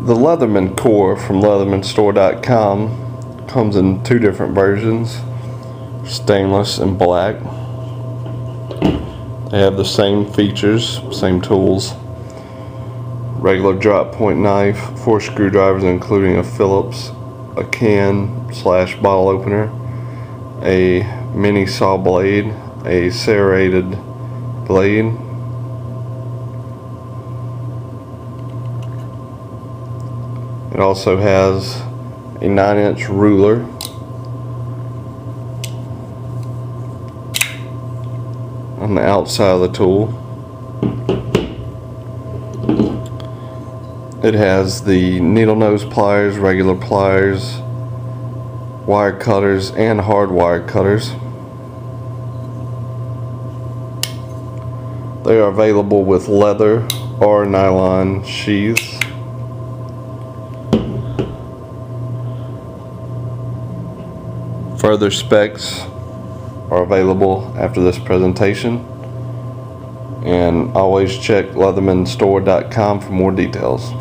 The Leatherman Core from LeathermanStore.com comes in two different versions, stainless and black. They have the same features, same tools. Regular drop point knife, 4 screwdrivers including a Phillips, a can/bottle opener, a mini saw blade, a serrated blade, it also has a 9-inch ruler, on the outside of the tool. It has the needle nose pliers, regular pliers, wire cutters, and hard wire cutters. They are available with leather or nylon sheaths. Further specs are available after this presentation, and always check LeathermanStore.com for more details.